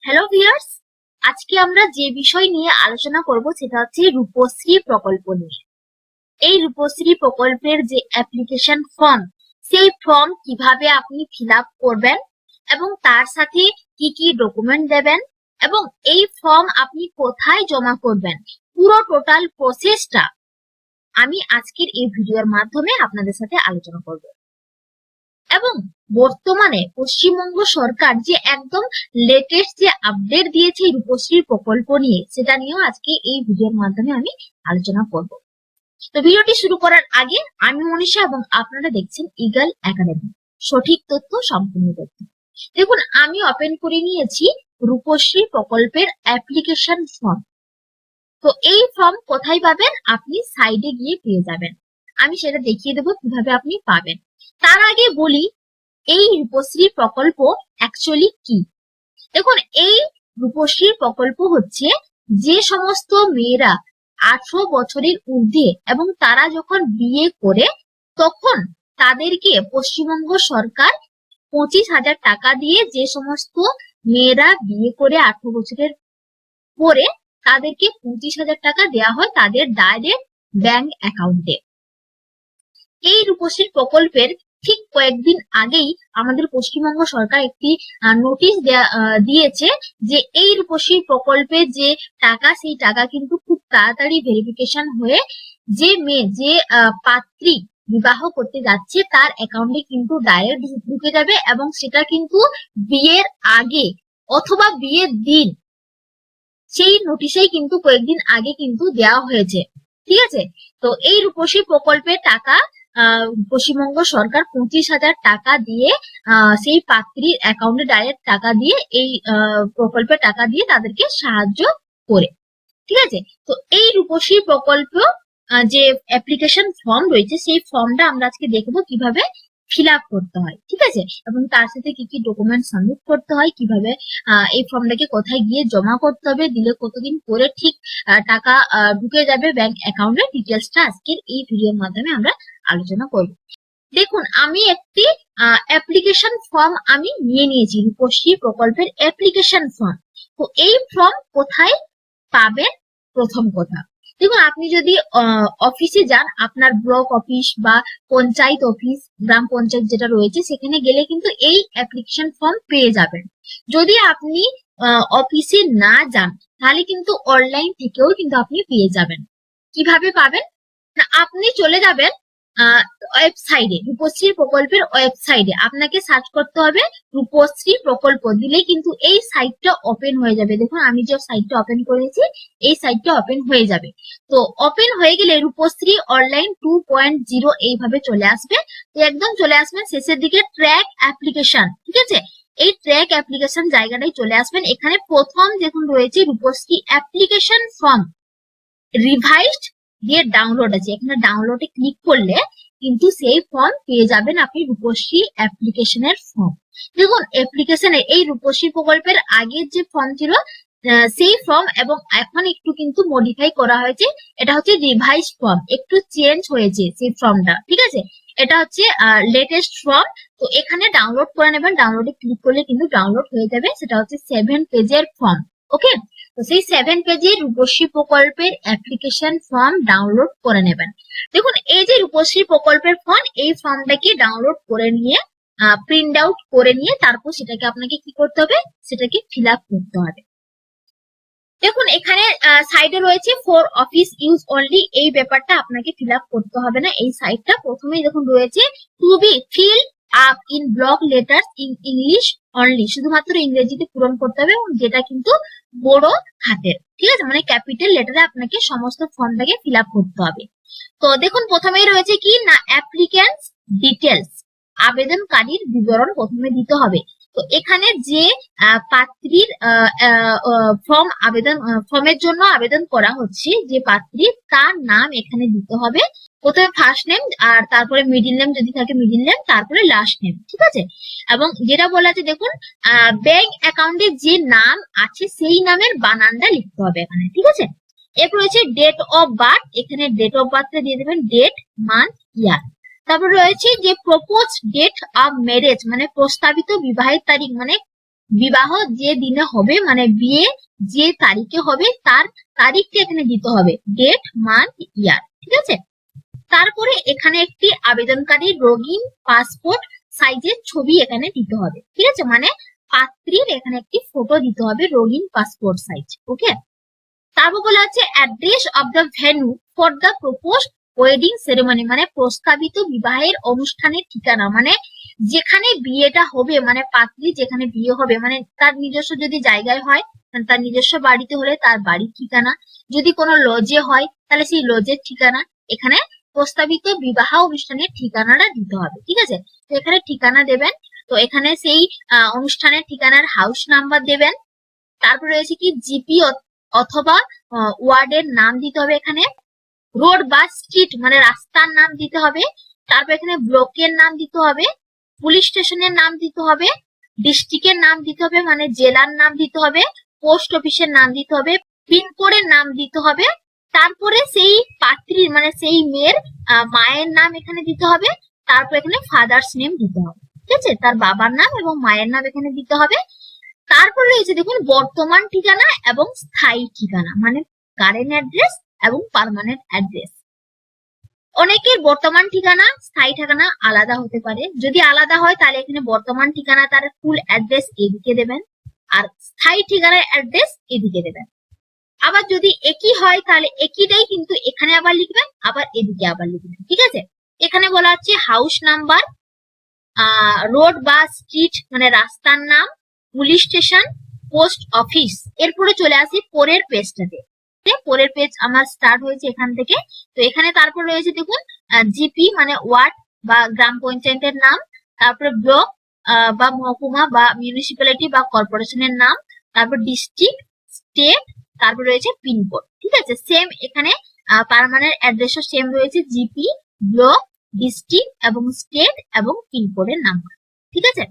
Hello viewers, আজকে আমরা যে বিষয় নিয়ে আলোচনা করব সেটা হচ্ছে রূপশ্রী প্রকল্প নিয়ে। এই রূপশ্রী প্রকল্পের যে অ্যাপ্লিকেশন ফর্ম, সেই ফর্ম কিভাবে আপনি ফিল আপ করবেন এবং তার সাথে কি কি ডকুমেন্ট দেবেন এবং এই ফর্ম আপনি কোথায় জমা করবেন, পুরো টোটাল প্রসেসটা আমি আজকের এই ভিডিওর মাধ্যমে আপনাদের সাথে আলোচনা করব। এবং বর্তমানে পশ্চিমবঙ্গ সরকার যে একদম লেটেস্ট যে আপডেট দিয়েছে রূপশ্রী প্রকল্প নিয়ে, সেটা নিয়েও আজকে এই ভিডিওর মাধ্যমে আমি আলোচনা করব। তো ভিডিওটি শুরু করার আগে আমি মনীষা এবং আপনারা দেখছেন ইগল একাডেমি, সঠিক তথ্য সম্পূর্ণ তথ্য। দেখুন, আমি ওপেন করে নিয়েছি রূপশ্রী প্রকল্পের অ্যাপ্লিকেশন ফর্ম। তো এই ফর্ম কোথায় পাবেন? আপনি সাইডে গিয়ে পেয়ে যাবেন। আমি সেটা দেখিয়ে দেবো কিভাবে আপনি পাবেন। তার আগে বলি, এই রূপশ্রী প্রকল্প অ্যাকচুয়ালি কি। দেখুন, এই রূপশ্রী প্রকল্প হচ্ছে যে সমস্ত মেয়েরা 18 বছরের ঊর্ধ্বে এবং তারা যখন বিয়ে করে তখন তাদেরকে পশ্চিমবঙ্গ সরকার 25,000 টাকা দিয়ে, যে সমস্ত মেয়েরা বিয়ে করে 18 বছরের পরে তাদেরকে 25,000 টাকা দেওয়া হয় তাদের ডাইরেক্ট ব্যাংক অ্যাকাউন্টে। এই রূপশ্রী প্রকল্পের ঠিক কয়েকদিন আগেই আমাদের পশ্চিমবঙ্গ সরকার একটি নোটিশ দিয়েছে যে এই রূপশ্রী প্রকল্পের যে টাকা, সেই টাকা কিন্তু খুব তাড়াতাড়ি ভেরিফিকেশন হয়ে যে মেয়ে, যে পাত্রী বিবাহ করতে যাচ্ছে তার অ্যাকাউন্টে কিন্তু ডাইরেক্ট ঢুকে যাবে এবং সেটা কিন্তু বিয়ের আগে অথবা বিয়ের দিন, সেই নোটিশেই কিন্তু কয়েকদিন আগে কিন্তু দেওয়া হয়েছে। ঠিক আছে, তো এই রূপশ্রী প্রকল্পের টাকা পশ্চিমবঙ্গ সরকার 25,000 টাকা দিয়ে সেই পাত্রীর অ্যাকাউন্টে ডাইরেক্ট টাকা দিয়ে এই প্রকল্পের টাকা দিয়ে তাদেরকে সাহায্য করে। ঠিক আছে, তো এই রূপশ্রী প্রকল্প যে অ্যাপ্লিকেশন ফর্ম রয়েছে, সেই ফর্মটা আমরা আজকে দেখবো কিভাবে ফিল আপ করতে হয়। ঠিক আছে, এবং তার সাথে কি কি ডকুমেন্ট সাবমিট করতে হয়, কিভাবে এই ফর্মটাকে কোথায় গিয়ে জমা করতে হবে, দিলে কতদিন পরে ঠিক টাকা ঢুকে যাবে ব্যাংক অ্যাকাউন্টে, ডিটেলসটা আজকের এই ভিডিওর মাধ্যমে আমরা আলোচনা করব। দেখুন, আমি একটি অ্যাপ্লিকেশন ফর্ম আমি নিয়ে নিয়েছি, রূপশ্রী প্রকল্পের অ্যাপ্লিকেশন ফর্ম। তো এই ফর্ম কোথায় পাবেন? প্রথম কথা, দেখুন, আপনি যদি অফিসে যান, আপনার ব্লক অফিস বা পঞ্চায়েত অফিস, গ্রাম পঞ্চায়েত যেটা রয়েছে, সেখানে গেলে কিন্তু এই অ্যাপ্লিকেশন ফর্ম পেয়ে যাবেন। যদি আপনি অফিসে না যান তাহলে কিন্তু অনলাইন থেকেও কিন্তু আপনি পেয়ে যাবেন। কিভাবে পাবেন? না, আপনি চলে যাবেন ওয়েবসাইটে, রূপশ্রী প্রকল্পের ওয়েবসাইটে আপনাকে সার্চ করতে হবে রূপশ্রী প্রকল্প, দিলেই কিন্তু এই সাইটটা ওপেন হয়ে যাবে। দেখুন, আমি যে সাইটটা ওপেন করেছি এই সাইটটা ওপেন হয়ে যাবে। তো ওপেন হয়ে গেলে রূপশ্রী অনলাইন 2.0 এইভাবে চলে আসবে। তো একদম চলে আসবেন শেষের দিকে ট্র্যাক অ্যাপ্লিকেশন। ঠিক আছে, এই ট্র্যাক অ্যাপ্লিকেশন জায়গাটাই চলে আসবেন। এখানে প্রথম দেখুন রয়েছে রূপশ্রী অ্যাপ্লিকেশন ফর্ম রিভাইজড দিয়ে ডাউনলোড আছে, এখানে ডাউনলোডে ক্লিক করলে কিন্তু সেই ফর্ম পেয়ে যাবেন আপনি, রূপশ্রী অ্যাপ্লিকেশনের ফর্ম। দেখুন, অ্যাপ্লিকেশনে এই রূপশ্রী প্রকল্পের আগের যে ফর্ম ছিল সেই ফর্ম এবং এখন একটু কিন্তু মডিফাই করা হয়েছে, এটা হচ্ছে রিভাইজ ফর্ম, একটু চেঞ্জ হয়েছে সেই ফর্মটা। ঠিক আছে, এটা হচ্ছে লেটেস্ট ফর্ম। তো এখানে ডাউনলোড করে নেবেন, ডাউনলোডে ক্লিক করলে কিন্তু ডাউনলোড হয়ে যাবে। সেটা হচ্ছে 7 পেজের ফর্ম। ওকে, তো সেই 7 পেজের রূপশ্রী প্রকল্পের অ্যাপ্লিকেশন ফর্ম ডাউনলোড করে নেবেন। দেখুন, এই যে রূপশ্রী প্রকল্পের ফর্ম, এই ফর্মটাকে ডাউনলোড করে নিয়ে প্রিন্ট আউট করে নিয়ে তারপর সেটাকে আপনাকে কি করতে হবে? সেটাকে ফিল আপ করতে হবে। দেখুন, এখানে সাইডে রয়েছে ফর অফিস ইউজ অনলি, এই ব্যাপারটা আপনাকে ফিল আপ করতে হবে না। এই সাইডটা প্রথমেই দেখুন রয়েছে to be fill up in block letters in English only, শুধুমাত্র ইংরেজিতে পূরণ করতে হবে, এবং যেটা কিন্তু বড় হাতের। ঠিক আছে, মানে ক্যাপিটাল লেটারে আপনাকে সমস্ত ফর্মটাকে ফিল আপ করতে হবে। তো দেখুন, প্রথমেই রয়েছে কি না, অ্যাপ্লিক্যান্টস ডিটেলস, আবেদনকারীর বিবরণ প্রথমে দিতে হবে। তো এখানে যে পাত্রীর ফর্মের জন্য আবেদন করা হচ্ছে, যে পাত্রী, তার নাম এখানে দিতে হবে। প্রথমে ফার্স্ট নেম, আর তারপরে মিডিল নেম যদি থাকে মিডিল নেম, তারপরে লাস্ট নেম। ঠিক আছে, এবং যেটা বলা আছে দেখুন, ব্যাংক অ্যাকাউন্টে যে নাম আছে সেই নামের বানানটা লিখতে হবে এখানে। ঠিক আছে, এরপর রয়েছে ডেট অফ বার্থ, এখানে ডেট অফ বার্থটা দিয়ে দেবেন, ডেট, মান্থ, ইয়ার। তারপর রয়েছে যে প্রপোজ ডেট অফ ম্যারেজ, মানে প্রস্তাবিত বিবাহের তারিখ, মানে বিবাহ যে দিনে হবে মানে বিয়ে যে তারিখে হবে তার তারিখটা এখানে দিতে হবে, ডেট, মান্থ, ইয়ার। ঠিক আছে, তারপরে এখানে একটি আবেদনকারী রঙিন পাসপোর্ট সাইজের ছবি এখানে দিতে হবে। ঠিক আছে, মানে পাত্রীর এখানে একটি ফটো দিতে হবে রঙিন পাসপোর্ট সাইজ। ওকে, তারপর বলা আছে address of the venue for the proposed wedding ceremony, মানে প্রস্তাবিত বিবাহের অনুষ্ঠানের ঠিকানা, মানে যেখানে বিয়েটা হবে মানে পাত্রী যেখানে বিয়ে হবে মানে তার নিজস্ব যদি জায়গায় হয় তার নিজস্ব বাড়িতে হলে তার বাড়ির ঠিকানা, যদি কোনো লজে হয় তাহলে সেই লজের ঠিকানা, এখানে প্রস্তাবিত বিবাহ অনুষ্ঠানের ঠিকানাটা দিতে হবে। ঠিক আছে, তো এখানে ঠিকানা দেবেন, তো এখানে সেই অনুষ্ঠানের ঠিকানার হাউস নাম্বার দেবেন। তারপর রয়েছে কি জিপি অথবা ওয়ার্ডের নাম দিতে হবে, এখানে রোড বা স্ট্রিট মানে রাস্তার নাম দিতে হবে। তারপর এখানে ব্লকের নাম দিতে হবে, পুলিশ স্টেশনের নাম দিতে হবে, ডিস্ট্রিক্টের নাম দিতে হবে মানে জেলার নাম দিতে হবে, পোস্ট অফিসের নাম দিতে হবে, পিনকোডের নাম দিতে হবে। তারপরে সেই পাত্রীর মানে সেই মেয়ের মায়ের নাম এখানে দিতে হবে। তারপর এখানে ফাদার্স নেম দিতে হবে। ঠিক আছে, তার বাবার নাম এবং মায়ের নাম এখানে দিতে হবে। তারপর রয়েছে দেখুন বর্তমান ঠিকানা এবং স্থায়ী ঠিকানা, মানে কারেন্ট অ্যাড্রেস এবং পার্মানেন্ট অ্যাড্রেস। অনেকের বর্তমান ঠিকানা স্থায়ী ঠিকানা আলাদা হতে পারে, যদি আলাদা হয় তাহলে এখানে বর্তমান ঠিকানা তার ফুল অ্যাড্রেস এদিকে দেবেন আর স্থায়ী ঠিকানার অ্যাড্রেস এদিকে দেবেন। আবার যদি একই হয় তাহলে একইটাই কিন্তু এখানে আবার লিখবেন, আবার এদিকে আবার লিখবেন। ঠিক আছে, এখানে বলা হচ্ছে হাউস নাম্বার, রোড বা স্ট্রিট মানে রাস্তার নাম, পুলিশ স্টেশন, পোস্ট অফিস। এরপরে চলে আসি পরের পেজটাতে। পরের পেজ আমার স্টার্ট হয়েছে এখান থেকে। তো এখানে তারপর রয়েছে দেখুন জিপি মানে ওয়ার্ড বা গ্রাম পঞ্চায়েতের নাম, তারপরে ব্লক বা মহকুমা বা মিউনিসিপ্যালিটি বা কর্পোরেশনের নাম, তারপর ডিস্ট্রিক্ট, স্টেট, তারপর রয়েছে পিনকোড। ঠিক আছে, সেম এখানে পার্মানেন্ট অ্যাড্রেসও সেম রয়েছে, জিপি, ব্লক, ডিস্ট্রিক্ট এবং স্টেট এবং পিনকোডের নাম্বার। ঠিক আছে,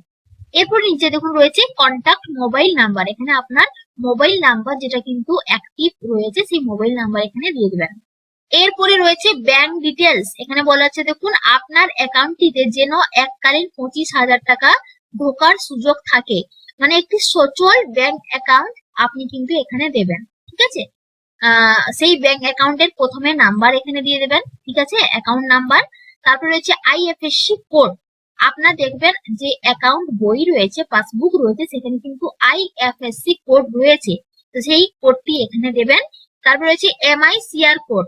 এরপর নিচে দেখুন রয়েছে কন্টাক্ট মোবাইল নাম্বার, এখানে আপনার মোবাইল নাম্বার যেটা কিন্তু অ্যাক্টিভ রয়েছে সেই মোবাইল নাম্বার এখানে দিয়ে দেবেন। এরপরে রয়েছে ব্যাংক ডিটেলস, এখানে বলা আছে দেখুন আপনার অ্যাকাউন্টটিতে যেন এককালীন 25,000 টাকা ঢোকার সুযোগ থাকে, মানে একটি সচল ব্যাংক অ্যাকাউন্ট আপনি কিন্তু এখানে দেবেন। ঠিক আছে, সেই ব্যাংক অ্যাকাউন্টের প্রথমে নাম্বার এখানে দিয়ে দেবেন। ঠিক আছে, অ্যাকাউন্ট নাম্বার। তারপর রয়েছে আইএফএসসি কোড, আপনার দেখবেন যে অ্যাকাউন্ট বই রয়েছে পাসবুক রয়েছে সেখানে কিন্তু আইএফএসসি কোড রয়েছে, তো সেই কোডটি এখানে দেবেন। তারপর রয়েছে এমআইসিআর কোড,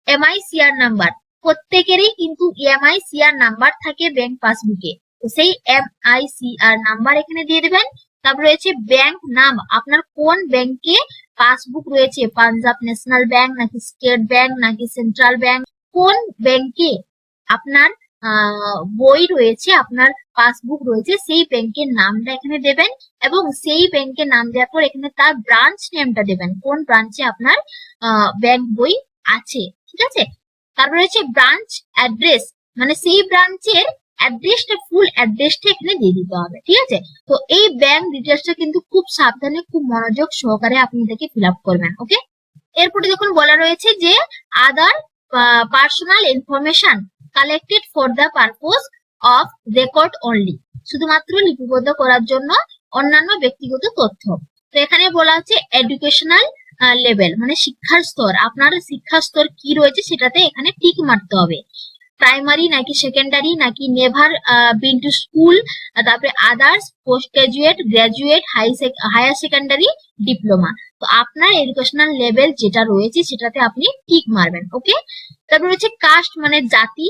এমআইসিআর নাম্বার, প্রত্যেকেরই কিন্তু এমআইসিআর নাম্বার থাকে ব্যাংক পাসবুকে, তো সেই এমআইসিআর নাম্বার এখানে দিয়ে দেবেন। তারপর রয়েছে ব্যাংক নাম, আপনার কোন ব্যাংকে পাসবুক রয়েছে, পাঞ্জাব ন্যাশনাল ব্যাংক নাকি স্টেট ব্যাংক নাকি সেন্ট্রাল ব্যাংক, কোন ব্যাংকে আপনার বই রয়েছে আপনার পাসবুক রয়েছে সেই ব্যাংকের নামটা এখানে দেবেন এবং সেই ব্যাংকের নাম দেওয়ার পর এখানে তার ব্রাঞ্চ নেমটা দেবেন, কোন ব্রাঞ্চে আপনার ব্যাংক বই আছে। ঠিক আছে, তারপর রয়েছে ব্রাঞ্চ অ্যাড্রেস, মানে সেই ব্রাঞ্চের অ্যাড্রেসটা ফুল অ্যাড্রেসটা এখানে দিয়ে দিতে হবে। ঠিক আছে, তো এই ব্যাংক ডিটেলসটা কিন্তু খুব সাবধানে খুব মনোযোগ সহকারে আপনি এটাকে ফিল আপ করবেন। ওকে, এরপরে দেখুন বলা রয়েছে যে other personal information collected for the purpose of record only, শুধুমাত্র লিপিবদ্ধ করার জন্য অন্যান্য ব্যক্তিগত তথ্য। তো এখানে বলা হচ্ছে এডুকেশনাল লেভেল মানে শিক্ষার স্তর, আপনার শিক্ষার স্তর কি রয়েছে সেটাতে এখানে টিক মারতে হবে, প্রাইমারি নাকি সেকেন্ডারি নাকি নেভার বিন টু স্কুল, তারপরে others, post graduate, graduate, higher secondary, diploma. তো আপনার এডুকেশনাল লেভেল যেটা রয়েছে সেটাতে আপনি টিক মারবেন। ওকে, তারপর হচ্ছে কাস্ট মানে জাতি,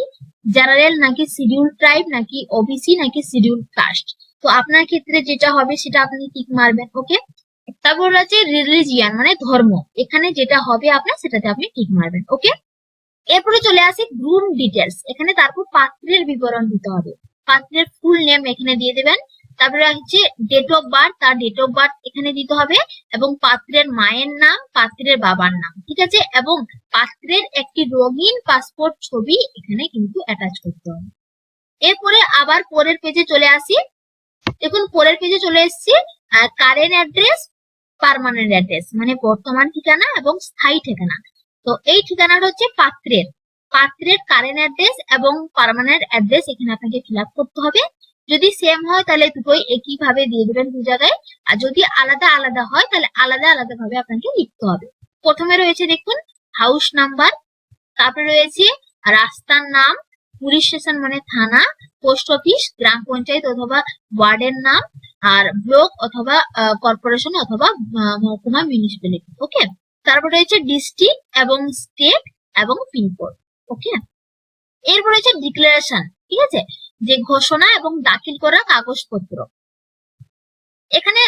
জেনারেল নাকি শিডিউল ট্রাইব নাকি ওবিসি নাকি শিডিউল কাস্ট, তো আপনার ক্ষেত্রে যেটা হবে সেটা আপনি টিক মারবেন। ওকে, তারপর আছে রিলিজিয়ান মানে ধর্ম, এখানে যেটা হবে আপনার সেটাতে আপনি টিক মারবেন। ওকে, এরপরে চলে আসে গ্রুম ডিটেলস, এখানে তারপর পাত্রের বিবরণ দিতে হবে, পাত্রের ফুল নেম এখানে দিয়ে দেবেন। তারপরে হচ্ছে ডেট অফ বার্থ, তার ডেট অফ বার্থ এখানে দিতে হবে এবং পাত্রের মায়ের নাম, পাত্রের বাবার নাম। ঠিক আছে, এবং পাত্রের একটি রঙিন পাসপোর্ট ছবি এখানে কিন্তু অ্যাটাচ করতে হবে। এরপরে আবার পরের পেজে চলে আসি, দেখুন পরের পেজে চলে এসেছি কারেন্ট অ্যাড্রেস, পার্মানেন্ট অ্যাড্রেস মানে বর্তমান ঠিকানা এবং স্থায়ী ঠিকানা। তো এই ঠিকানাটা হচ্ছে পাত্রের কারেন্ট অ্যাড্রেস এবং পার্মানেন্ট অ্যাড্রেস এখানে আপনাকে ফিল আপ করতে হবে। যদি সেম হয় তাহলে দুটোই একই ভাবে দিয়ে দেবেন দু জায়গায়, আর যদি আলাদা আলাদা হয় তাহলে আলাদা আলাদা ভাবে আপনাকে লিখতে হবে। প্রথমে রয়েছে দেখুন হাউস নাম্বার, তারপরে রয়েছে রাস্তার নাম, পুলিশ স্টেশন মানে থানা, পোস্ট অফিস, গ্রাম পঞ্চায়েত অথবা ওয়ার্ডের নাম, আর ব্লক অথবা কর্পোরেশন অথবা মহকুমা মিউনিসিপ্যালিটি। ওকে, তারপর রয়েছে ডিস্ট্রিক্ট এবং স্টেট এবং পিনকোড। ওকে, এরপর রয়েছে ডিক্লারেশন, ঠিক আছে, যে ঘোষণা এবং দাখিল করা কাগজপত্র। এখানে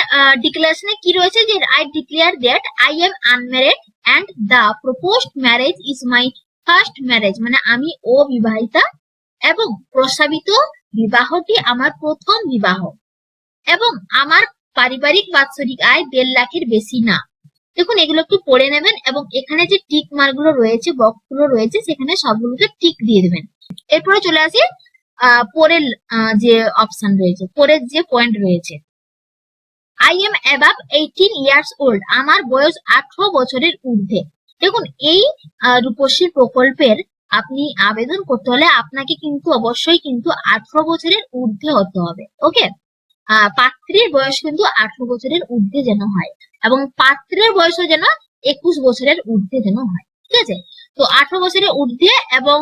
ডিক্লারেশনে কি রয়েছে যে I declare that I am unmarried and the proposed marriage is my first marriage, মানে আমি অবিবাহিতা এবং প্রস্তাবিত বিবাহটি আমার প্রথম বিবাহ, এবং আমার পারিবারিক বাৎসরিক আয় 1.5 লাখের বেশি না। দেখুন এগুলো একটু পড়ে নেবেন এবং এখানে যে টিক মার্ক গুলো রয়েছে, বক্স গুলো রয়েছে, সেখানে সবগুলোকে টিক দিয়ে দেবেন। এরপরে চলে আসি পরের যে অপশন রয়েছে, পরের যে পয়েন্ট রয়েছে, I am above 18 years old, আমার বয়স 18 বছরের ঊর্ধ্বে। দেখুন এই রূপশ্রী প্রকল্পের আপনি আবেদন করতে হলে আপনাকে কিন্তু অবশ্যই কিন্তু 18 বছরের ঊর্ধ্বে হতে হবে। ওকে, পাত্রীর বয়স কিন্তু 18 বছরের ঊর্ধ্বে যেন হয়, এবং পাত্রের বয়সও যেন 21 বছরের ঊর্ধ্বে যেন হয়। ঠিক আছে, তো 18 বছরের ঊর্ধ্বে, এবং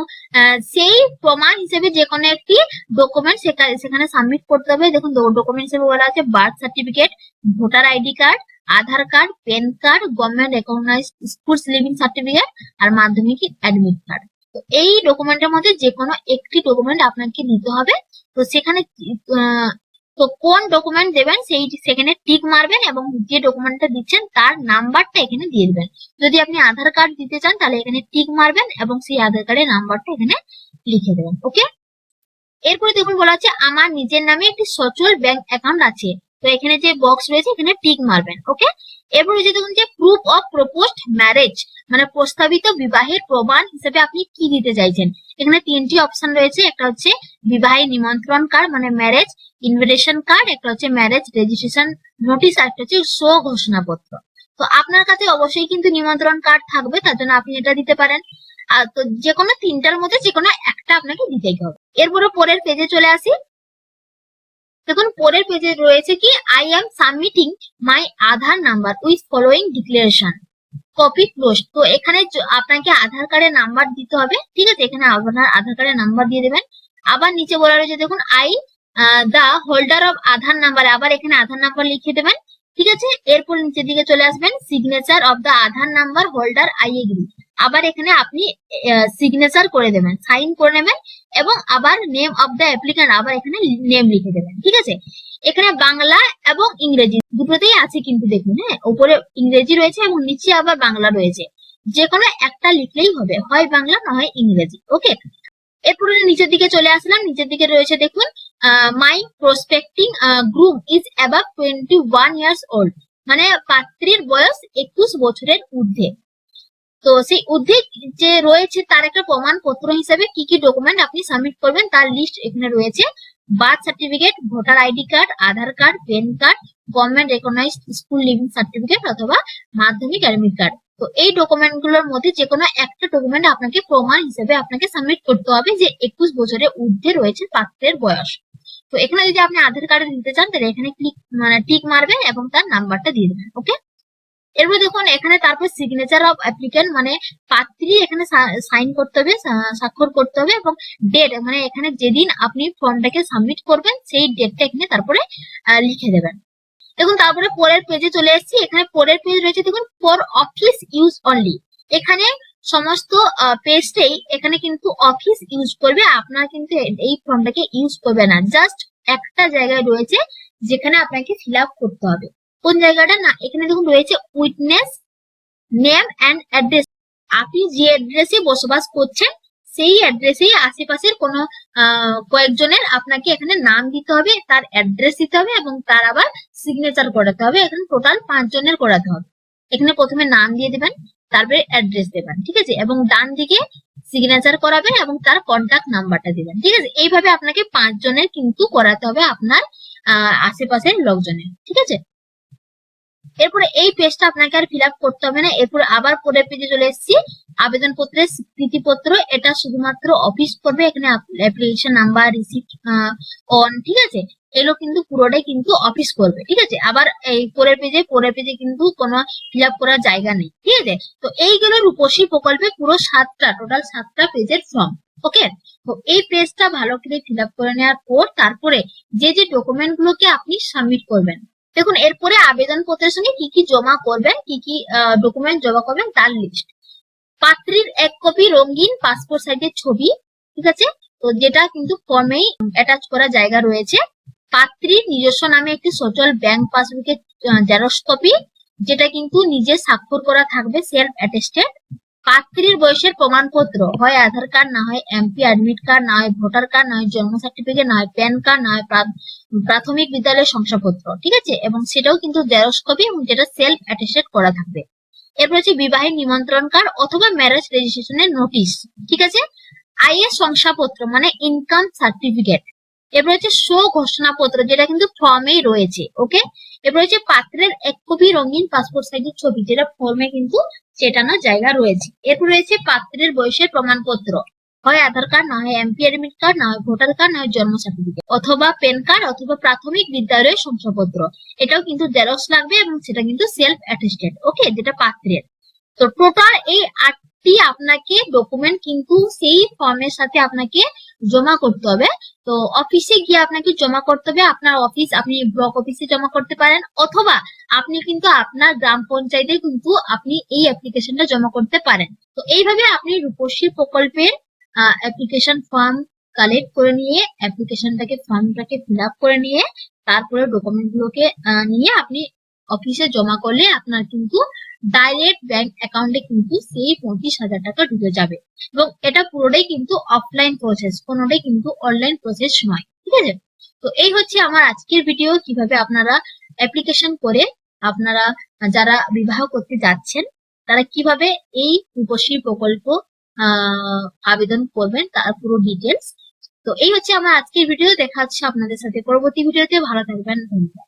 সেই প্রমাণ হিসেবে যে কোনো একটি ডকুমেন্ট সেখানে সাবমিট করতে হবে। দেখুন ডকুমেন্ট হিসেবে বলা আছে birth certificate, voter ID card, Aadhaar card, PAN card, government recognised schools leaving certificate, আর মাধ্যমিক অ্যাডমিট কার্ড। তো এই ডকুমেন্টের মধ্যে যে কোনো একটি ডকুমেন্ট আপনাকে দিতে হবে। তো সেখানে তো কোন ডকুমেন্ট দেবেন সেখানে টিক মারবেন, এবং যে ডকুমেন্টটা দিচ্ছেন তার নাম্বারটা এখানে দিয়ে দেবেন। যদি আপনি আধার কার্ড দিতে চান তাহলে এখানে টিক মারবেন এবং সেই আধার কার্ডের নাম্বারটা এখানে লিখে দেবেন। ওকে, এরপরে দেখুন বলা আছে আমার নিজের নামে একটি সচল ব্যাংক অ্যাকাউন্ট আছে, তো এখানে যে বক্স রয়েছে এখানে টিক মারবেন। ওকে, এরপরে যে দেখুন যে প্রুফ অফ প্রপোজড ম্যারেজ, মানে প্রস্তাবিত বিবাহের প্রমাণ হিসেবে আপনি কি দিতে চাইছেন। এখানে 3টি অপশন রয়েছে, একটা হচ্ছে বিবাহের নিমন্ত্রণ কার্ড মানে ম্যারেজ ইনভিটেশন কার্ড, একটা হচ্ছে ম্যারেজ রেজিস্ট্রেশন নোটিশ, আর একটা হচ্ছে ঘোষণাপত্র। তো আপনার কাছে অবশ্যই কিন্তু নিমন্ত্রণ কার্ড থাকবে, তার জন্য আপনি এটা দিতে পারেন। তো যে কোনো 3টার মধ্যে যে কোনো একটা আপনাকে দিতেই হবে। এরপরে পরের পেজে চলে আসি। দেখুন পরের পেজে রয়েছে কি I am submitting my Aadhaar number with following declaration copy close. তো এখানে আপনাকে আধার কার্ডের নাম্বার দিতে হবে। ঠিক আছে, এখানে আপনার আধার কার্ডের নাম্বার দিয়ে দেবেন। আবার নিচে বলা রয়েছে দেখুন I the holder of Aadhaar number, আবার এখানে আধার নাম্বার লিখে দেবেন। ঠিক আছে, এরপর নিচের দিকে চলে আসবেন signature of the Aadhaar number holder I agree, আবার এখানে আপনি সিগনেচার করে দেবেন, সাইন করে নেবেন, এবং আবার নেম অফ দা অ্যাপ্লিক্যান্ট, আবার এখানে নেম লিখে দেবেন। ঠিক আছে, এখানে বাংলা এবং ইংরেজি দুটোতেই আছে কিন্তু দেখুন, হ্যাঁ, উপরে ইংরেজি রয়েছে এবং নিচে আবার বাংলা রয়েছে, যে কোনো একটা লিখলেই হবে, হয় বাংলা না হয় ইংরেজি। ওকে, এরপরে নিচের দিকে চলে আসলাম। নিচের দিকে রয়েছে দেখুন my prospecting groom is above 21 years old, মানে পাত্রীর বয়স 21 বছরের ঊর্ধ্বে। তো সেই ঊর্ধ্বে যে রয়েছে তার একটা প্রমাণপত্র হিসেবে কি কি ডকুমেন্ট আপনি সাবমিট করবেন তার লিস্ট এখানে রয়েছে। Birth certificate, voter ID card, Aadhaar card, PAN card, government recognised school leaving certificate অথবা মাধ্যমিক অ্যাডমিট কার্ড। তো এই ডকুমেন্ট গুলোর মধ্যে যে কোনো একটা ডকুমেন্ট আপনাকে প্রমাণ হিসেবে আপনাকে সাবমিট করতে হবে যে 21 বছরের ঊর্ধ্বে রয়েছে পাত্রের বয়স। তো এখানে যদি আপনি আধার কার্ড দিতে চান তাহলে এখানে টিক মারবেন এবং তার নাম্বারটা দিয়ে দেবেন। ওকে, এরপর দেখুন এখানে তারপর সিগনেচার অফ অ্যাপ্লিক্যান্ট, মানে পাত্রী এখানে সাইন করতে হবে, স্বাক্ষর করতে হবে, এবং ডেট, মানে এখানে যেদিন আপনি ফর্মটাকে সাবমিট করবেন সেই ডেটটা এখানে তারপরে লিখে দেবেন। দেখুন তারপরে পরের পেজে চলে এসেছি। এখানে পরের পেজ রয়েছে দেখুন ফর অফিস ইউজ অনলি, এখানে সমস্ত পেজটাই এখানে কিন্তু অফিস ইউজ করবে, আপনার কিন্তু এই ফর্মটাকে ইউজ করবে না। জাস্ট একটা জায়গায় রয়েছে যেখানে আপনাকে ফিল আপ করতে হবে। কোন জায়গাটা না, এখানে দেখুন রয়েছে উইটনেস নেম অ্যান্ড অ্যাড্রেস, আপনি যে অ্যাড্রেসে বসবাস করছেন সেই অ্যাড্রেসেই আশেপাশের কোনো কয়েকজনের আপনাকে এখানে নাম দিতে হবে, তার অ্যাড্রেস দিতে হবে, এবং তার আবার সিগনেচার করাতে হবে। এখানে টোটাল 5 জনের করাতে হবে। এখানে প্রথমে নাম দিয়ে দেবেন, তারপরে অ্যাড্রেস দেবেন। ঠিক আছে, এবং ডান দিকে সিগনেচার করাবেন এবং তার কন্টাক্ট নাম্বারটা দিবেন। ঠিক আছে, এইভাবে আপনাকে 5 জনের কিন্তু করাতে হবে আপনার আশেপাশের লোকজনের। ঠিক আছে, এরপরে এই পেজটা আপনাকে আর ফিল আপ করতে হবে না। এরপরে আবার পরের পেজে চলে এসেছি, আবেদনপত্রের স্বীকৃতিপত্র। এটা শুধুমাত্র অফিস করবে, এখানে অ্যাপ্লিকেশন নাম্বার, রিসিপ্ট অন, ঠিক আছে, এগুলো কিন্তু পুরোটাই কিন্তু অফিস করবে, ঠিক আছে। আবার এই পরের পেজে কিন্তু কোনো ফিল আপ করার জায়গা নেই, ঠিক আছে। তো এই গেল রূপশ্রী প্রকল্পে পুরো টোটাল 7টা পেজের ফর্ম। ওকে, তো এই পেজটা ভালো করে ফিল আপ করে নেওয়ার পর তারপরে যে ডকুমেন্ট গুলোকে আপনি সাবমিট করবেন, দেখুন এরপরে আবেদন পত্রের সঙ্গে কি কি জমা করবেন, কি কি ডকুমেন্ট জমা করবেন তার লিস্ট। পাত্রীর 1 কপি রঙিন পাসপোর্ট সাইজের ছবি, ঠিক আছে, তো যেটা কিন্তু ফর্মেই অ্যাটাচ করা জায়গা রয়েছে। পাত্রীর নিজস্ব নামে একটি সচল ব্যাংক পাসবুকের জেরক্স কপি, যেটা কিন্তু নিজে স্বাক্ষর করা থাকবে, সেলফ অ্যাটেস্টেড। পাত্রীর বয়সের প্রমাণপত্র, হয় আধার কার্ড, না হয় এমপি অ্যাডমিট কার্ড, না হয় ভোটার কার্ড, না হয় জন্ম সার্টিফিকেট, না হয় প্যান কার্ড, না হয় প্রাথমিক বিদ্যালয়ের শংসাপত্র, ঠিক আছে, এবং সেটাও কিন্তু জেরক্স কপি এবং যেটা সেলফ অ্যাটেস্টেড করা থাকবে। এরপর হচ্ছে বিবাহের নিমন্ত্রণ কার্ড অথবা ম্যারেজ রেজিস্ট্রেশনের নোটিশ, ঠিক আছে। আয়ের শংসাপত্র মানে ইনকাম সার্টিফিকেট। এরপর হচ্ছে ঘোষণাপত্র, যেটা কিন্তু ফর্মেই রয়েছে। ওকে, এরপর হচ্ছে পাত্রের 1 কপি রঙিন পাসপোর্ট সাইজের ছবি, যেটা ফর্মে কিন্তু চেটানোর জায়গা রয়েছে। এরপর রয়েছে পাত্রের বয়সের প্রমাণপত্র, হয় আধার কার্ড, না হয় এমপি অ্যাডমিট কার্ড, না হয় ভোটার কার্ড, না হয় জন্ম সার্টিফিকেট, অথবা প্যান কার্ড, অথবা প্রাথমিক বিদ্যালয়ের শংসাপত্র। এটাও কিন্তু জেরক্স লাগবে এবং সেটা কিন্তু সেলফ অ্যাটেস্টেড। ওকে, যেটা পাত্রের। তো টোটাল এই 8টি আপনাকে ডকুমেন্ট কিন্তু সেই ফর্মের সাথে আপনাকে জমা করতে হবে। তো অফিসে গিয়ে আপনাকে জমা করতে হবে। আপনার অফিস, আপনি ব্লক অফিসে জমা করতে পারেন, অথবা আপনি কিন্তু আপনার গ্রাম পঞ্চায়েতে কিন্তু আপনি এই অ্যাপ্লিকেশনটা জমা করতে পারেন। তো এইভাবে আপনি রূপশ্রী প্রকল্পের অ্যাপ্লিকেশন ফর্ম কালেক্ট করে নিয়ে, ফর্মটাকে ফিল আপ করে নিয়ে, তারপরে ডকুমেন্ট গুলোকে নিয়ে আপনি অফিসে জমা করলে আপনার কিন্তু ডাইরেক্ট ব্যাংক অ্যাকাউন্টে কিন্তু সেই 25,000 টাকা ঢুকে যাবে। এবং এটা পুরোটাই কিন্তু অফলাইন প্রসেস, কোনোটাই কিন্তু অনলাইন প্রসেস নয়, ঠিক আছে। তো এই হচ্ছে আমার আজকের ভিডিও, কিভাবে আপনারা অ্যাপ্লিকেশন করে আপনারা যারা বিবাহ করতে যাচ্ছেন তারা কিভাবে এই রূপশ্রী প্রকল্প আবেদন করবেন তার পুরো ডিটেলস। তো এই হচ্ছে আমার আজকের ভিডিও। দেখা হচ্ছে আপনাদের সাথে পরবর্তী ভিডিওতে। ভালো থাকবেন, ধন্যবাদ।